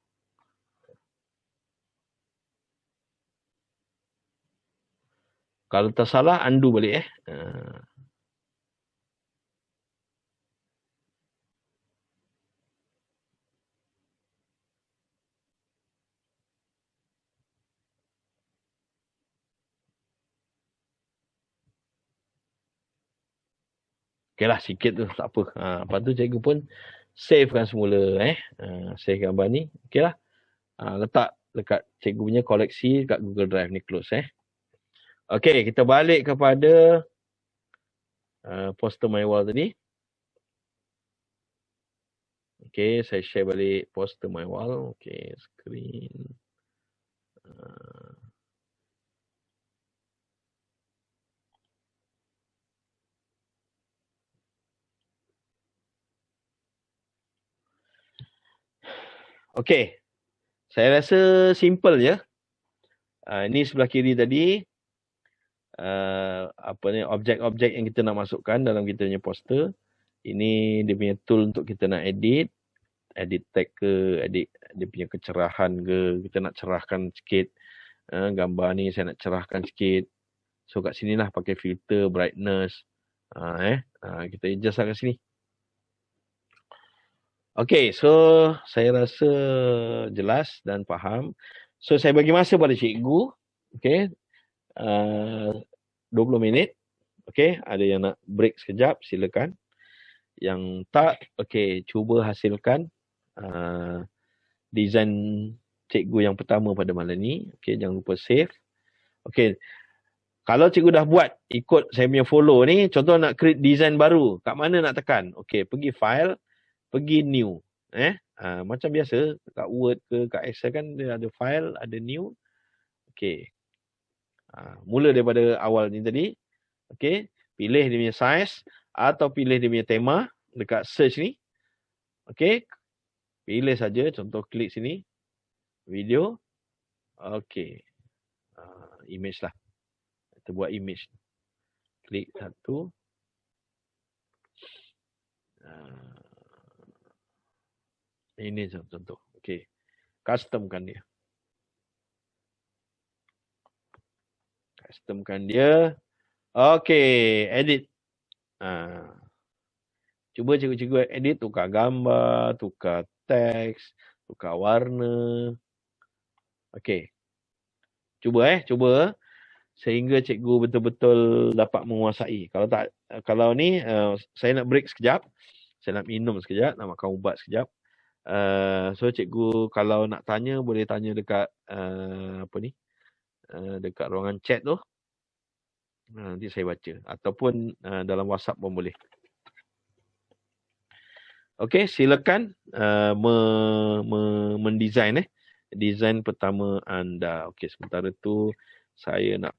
Kalau tersalah, undo balik. Okeylah, sikit tu, tak apa. Lepas tu cikgu pun savekan semula. Save gambar ni. Okeylah. Letak dekat cikgu punya koleksi dekat Google Drive ni, close. Okey, kita balik kepada poster my wall tadi. Okey, saya share balik poster my wall. Okey, screen. Okey. Saya rasa simple je. Ini sebelah kiri tadi. Objek-objek yang kita nak masukkan dalam kita punya poster. Ini dia punya tool untuk kita nak edit tag ke, edit dia punya kecerahan ke, kita nak cerahkan sikit. Gambar ni saya nak cerahkan sikit. So kat sinilah pakai filter, brightness. Kita adjust lah kat sini. Okay, so saya rasa jelas dan faham. So saya bagi masa pada cikgu. Okay, 20 minit. Okay, ada yang nak break sekejap, silakan. Yang tak, okay, cuba hasilkan design cikgu yang pertama pada malam ni. Okay, jangan lupa save. Okay, kalau cikgu dah buat ikut saya punya follow ni, contoh nak create design baru, kat mana nak tekan? Okay, pergi file, pergi new. Macam biasa, kat Word ke, kat Excel kan dia ada file, ada new. Okay. Mula daripada awal ni tadi. Okay. Pilih dia punya size atau pilih dia punya tema dekat search ni. Okay. Pilih saja, contoh klik sini. Video. Okay. Image lah. Kita buat image. Klik satu. Ini contoh. Okay. Customkan dia. Customkan dia. Okay. Edit. Cuba cikgu-cikgu edit, tukar gambar, tukar teks, tukar warna. Okay. Cuba sehingga cikgu betul-betul dapat menguasai. Kalau ni saya nak break sekejap. Saya nak minum sekejap, nak makan ubat sekejap. So cikgu kalau nak tanya boleh tanya dekat dekat ruangan chat tu. Nanti saya baca ataupun dalam WhatsApp pun boleh. Okey, silakan mendesign design pertama anda. Okey, sementara tu saya nak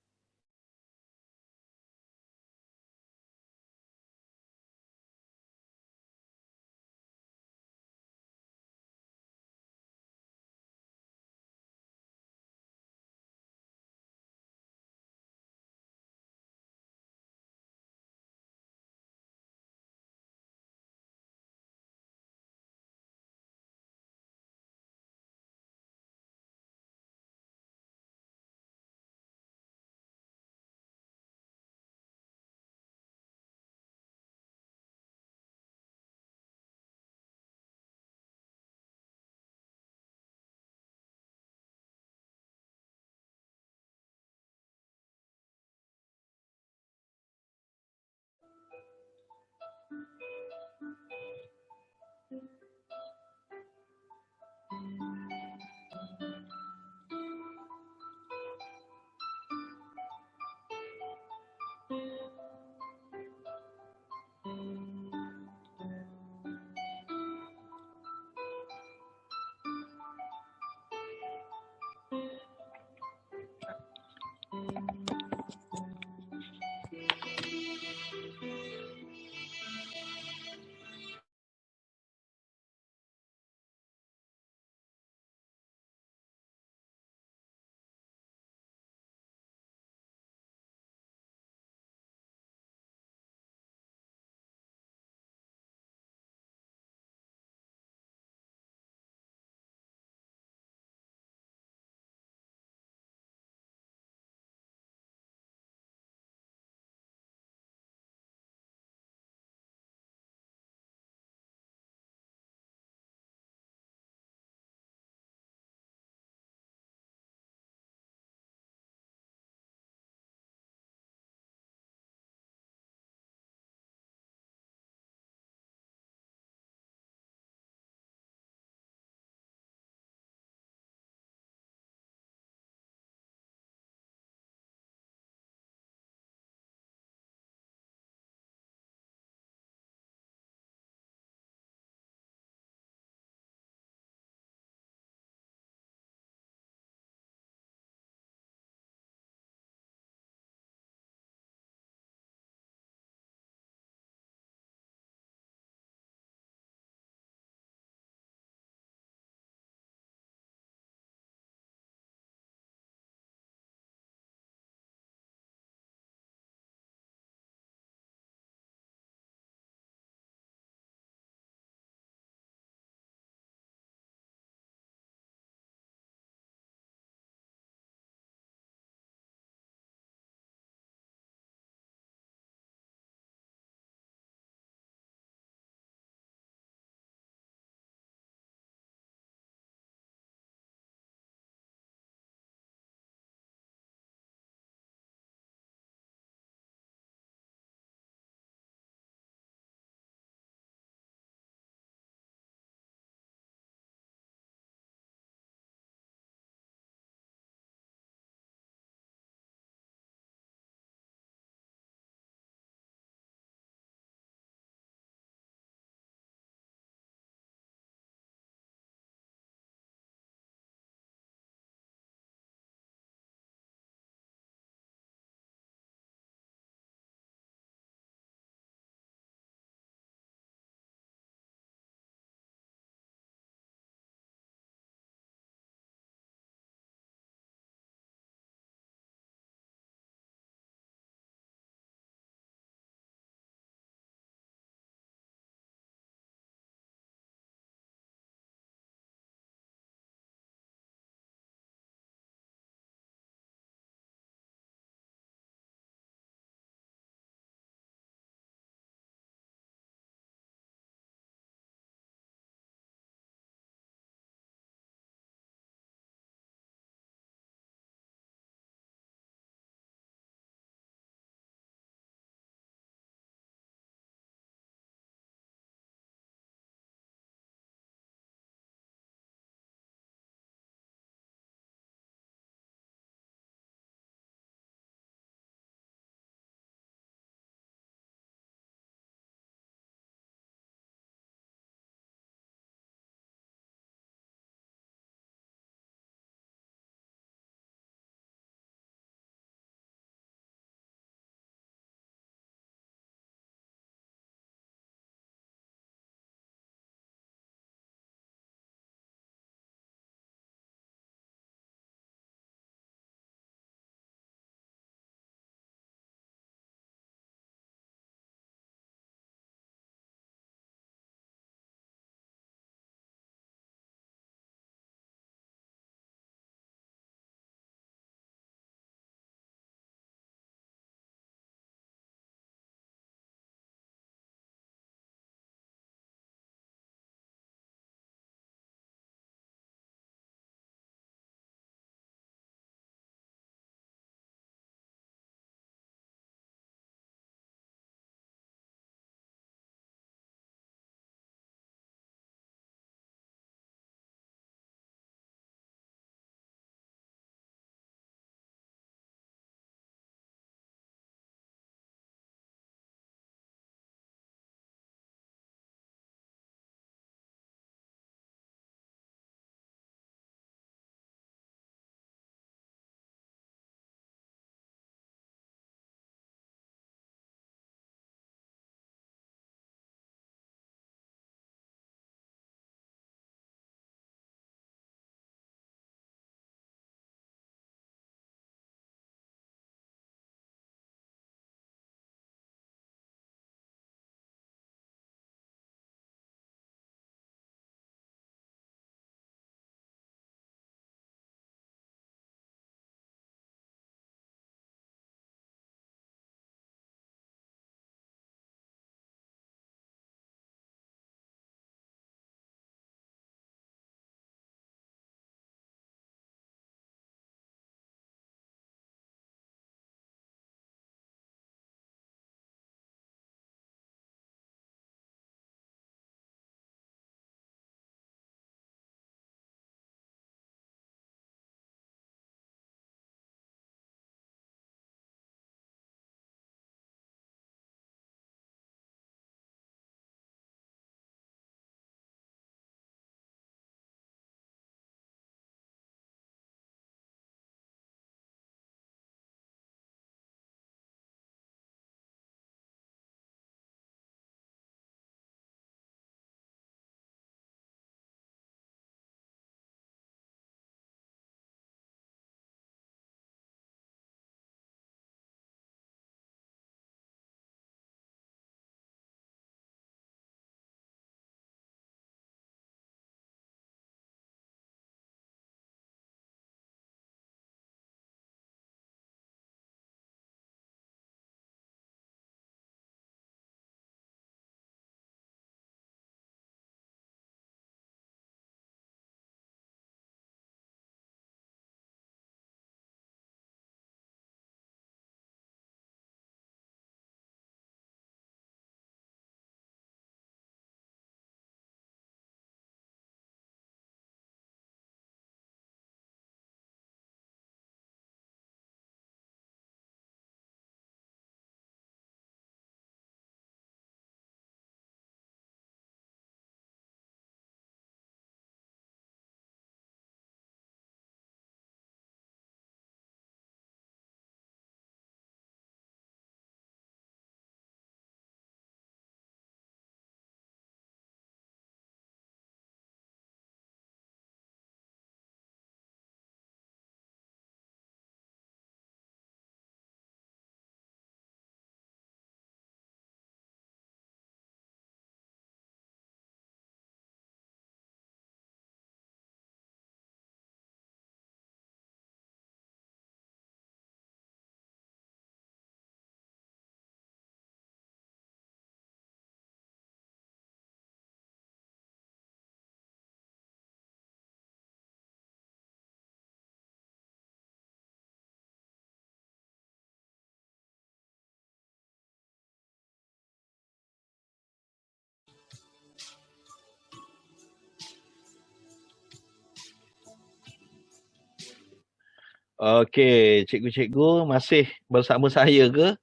Okey, cikgu-cikgu masih bersama saya ke?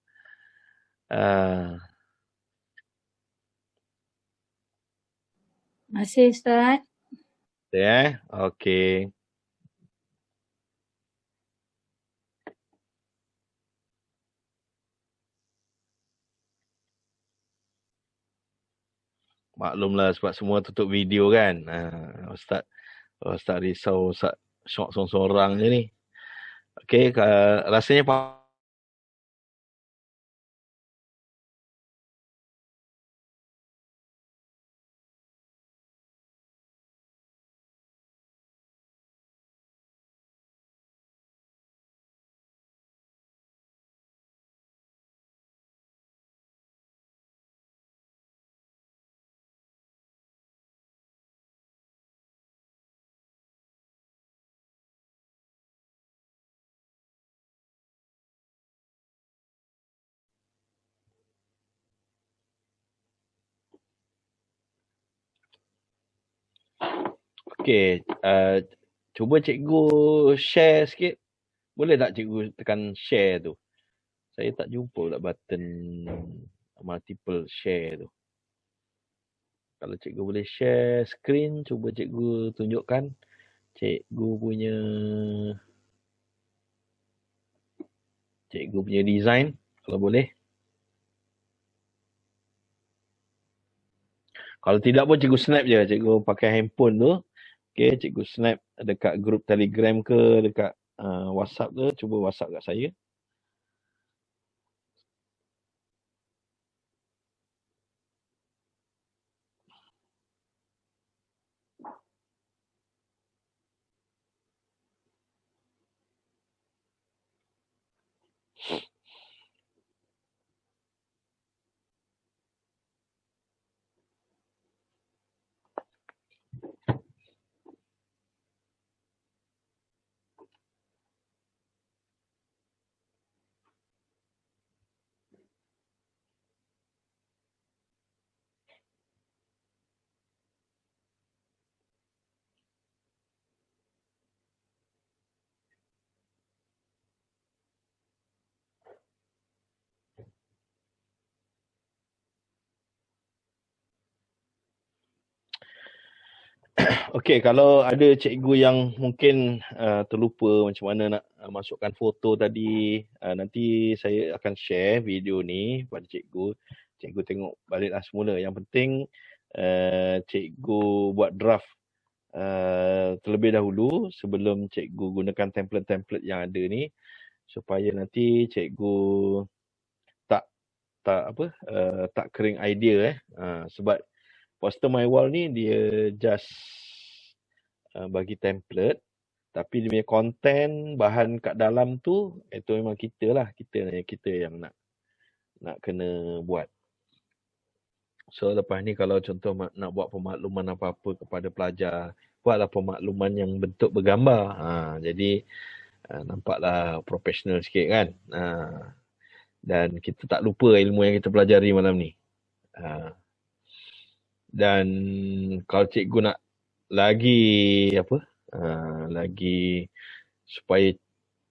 Masih Ustaz. Okey. Maklumlah sebab semua tutup video kan. Ustaz risau Ustaz syok sorang-sorang je ni. Okey, rasanya okey, cuba cikgu share sikit. Boleh tak cikgu tekan share tu? Saya tak jumpa pula button multiple share tu. Kalau cikgu boleh share screen, cuba cikgu tunjukkan cikgu punya design kalau boleh. Kalau tidak pun cikgu snap je, cikgu pakai handphone tu. Okey, cikgu snap dekat grup Telegram ke, dekat WhatsApp ke, cuba WhatsApp kat saya. Okey, kalau ada cikgu yang mungkin terlupa macam mana nak masukkan foto tadi, nanti saya akan share video ni pada cikgu. Cikgu tengok baliklah semula. Yang penting cikgu buat draft terlebih dahulu sebelum cikgu gunakan template-template yang ada ni supaya nanti cikgu tak kering idea sebab poster my wall ni dia just bagi template, tapi dia punya content bahan kat dalam tu itu memang kita yang nak kena buat. So lepas ni kalau contoh nak buat pemakluman apa-apa kepada pelajar, buatlah pemakluman yang bentuk bergambar. Jadi nampaklah profesional sikit kan. Dan kita tak lupa ilmu yang kita pelajari malam ni. Dan kalau cikgu nak lagi lagi supaya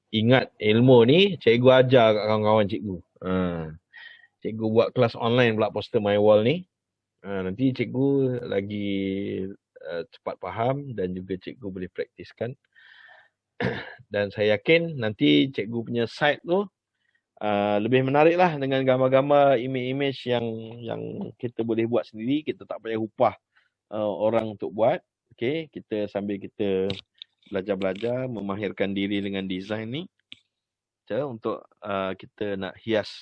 ingat ilmu ni, cikgu ajar kat kawan-kawan cikgu. Cikgu buat kelas online pula poster my wall ni. Nanti cikgu lagi cepat faham dan juga cikgu boleh praktiskan. Dan saya yakin nanti cikgu punya site tu lebih menarik lah dengan gambar-gambar, image-image yang kita boleh buat sendiri. Kita tak payah upah orang untuk buat. Okay, sambil kita belajar-belajar, memahirkan diri dengan design ni untuk kita nak hias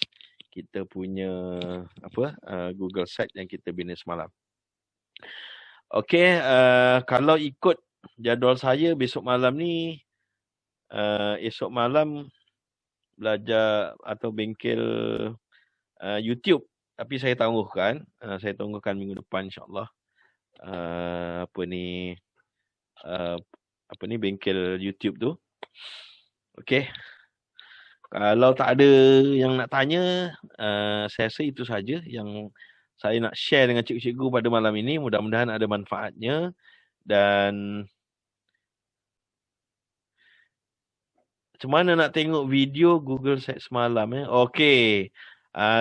kita punya Google site yang kita bina semalam. Okey, kalau ikut jadual saya besok malam ni, esok malam belajar atau bengkel YouTube, tapi saya tangguhkan minggu depan insya-Allah. Bengkel YouTube tu. Okey. Kalau tak ada yang nak tanya, saya rasa itu saja yang saya nak share dengan cikgu-cikgu pada malam ini. Mudah-mudahan ada manfaatnya dan Macam mana nak tengok video Google Site semalam Okey.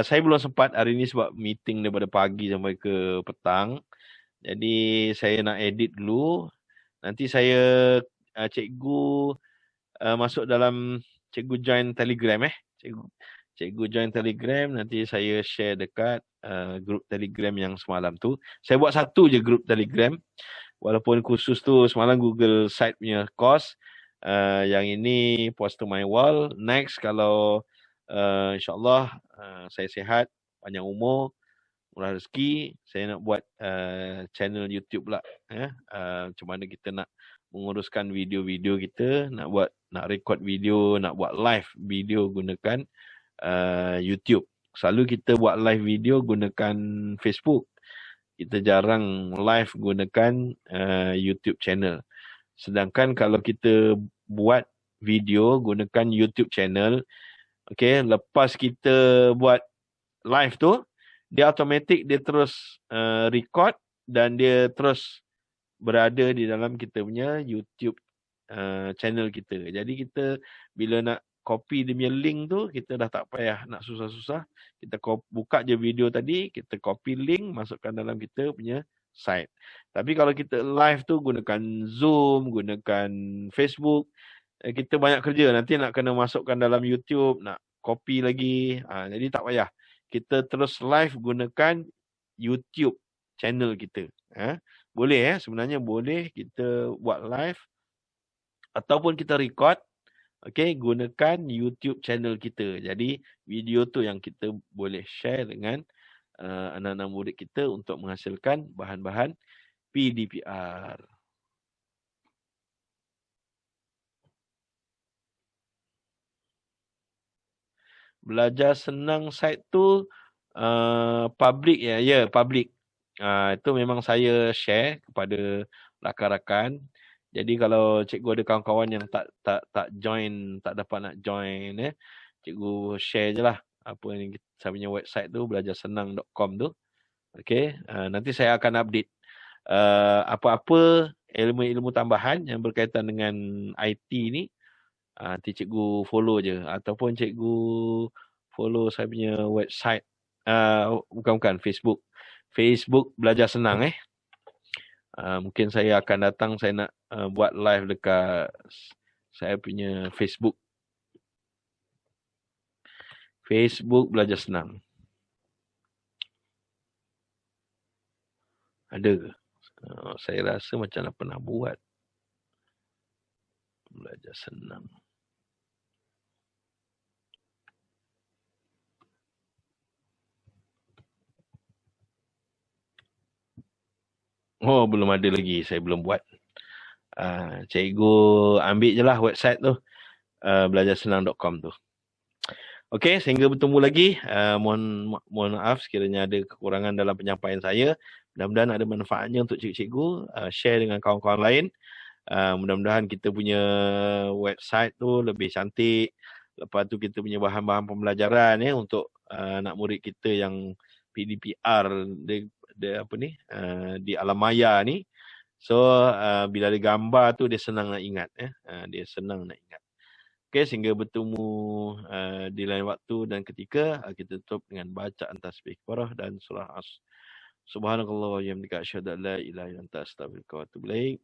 Saya belum sempat hari ni sebab meeting daripada pagi sampai ke petang. Jadi saya nak edit dulu. Nanti saya cikgu masuk dalam cikgu join Telegram Cikgu join Telegram, nanti saya share dekat grup Telegram yang semalam tu. Saya buat satu je grup Telegram. Walaupun khusus tu semalam Google Site punya course. Yang ini post to my wall. Next kalau insyaAllah saya sihat, panjang umur, murah rezeki, saya nak buat channel YouTube pula. Macam mana kita nak menguruskan video-video kita, nak record video, nak buat live video gunakan YouTube. Selalu kita buat live video gunakan Facebook. Kita jarang live gunakan YouTube channel. Sedangkan kalau kita buat video gunakan YouTube channel, okay, lepas kita buat live tu, dia automatik dia terus record dan dia terus berada di dalam kita punya YouTube channel kita. Jadi kita bila nak copy dia punya link tu, kita dah tak payah nak susah-susah. Kita buka je video tadi, kita copy link, masukkan dalam kita punya site. Tapi kalau kita live tu gunakan Zoom, gunakan Facebook, kita banyak kerja. Nanti nak kena masukkan dalam YouTube, nak copy lagi. Jadi tak payah. Kita terus live gunakan YouTube channel kita. Boleh sebenarnya boleh kita buat live ataupun kita record, okay, gunakan YouTube channel kita. Jadi video tu yang kita boleh share dengan anak-anak murid kita untuk menghasilkan bahan-bahan PDPR. Belajar senang site tu public public. Itu memang saya share kepada rakan-rakan. Jadi kalau cikgu ada kawan-kawan yang tak join, tak dapat nak join, cikgu share je lah apa yang saya punya website tu, belajarsenang.com tu. Okay, nanti saya akan update apa-apa ilmu-ilmu tambahan yang berkaitan dengan IT ni. Nanti cikgu follow je, ataupun cikgu follow saya punya website, bukan Facebook Belajar Senang. Mungkin saya akan datang, saya nak buat live dekat saya punya Facebook Belajar Senang. Ada ke? Saya rasa macam nak pernah buat Belajar Senang. Oh, belum ada lagi. Saya belum buat. Cikgu ambil je lah website tu. Belajarsenang.com tu. Okey, sehingga bertemu lagi. Mohon maaf sekiranya ada kekurangan dalam penyampaian saya. Mudah-mudahan ada manfaatnya untuk cikgu-cikgu. Share dengan kawan-kawan lain. Mudah-mudahan kita punya website tu lebih cantik. Lepas tu kita punya bahan-bahan pembelajaran untuk anak murid kita yang PDPR di alam maya ni. So bila ada gambar tu dia senang nak ingat. Dia senang nak ingat. Okey, sehingga bertemu di lain waktu dan ketika. Kita tutup dengan bacaan tasbih kafarah dan surah As. Subhanakallah wa bihamdika asyhadu an la ilaha illa anta astaghfiruka wa atubu ilaik.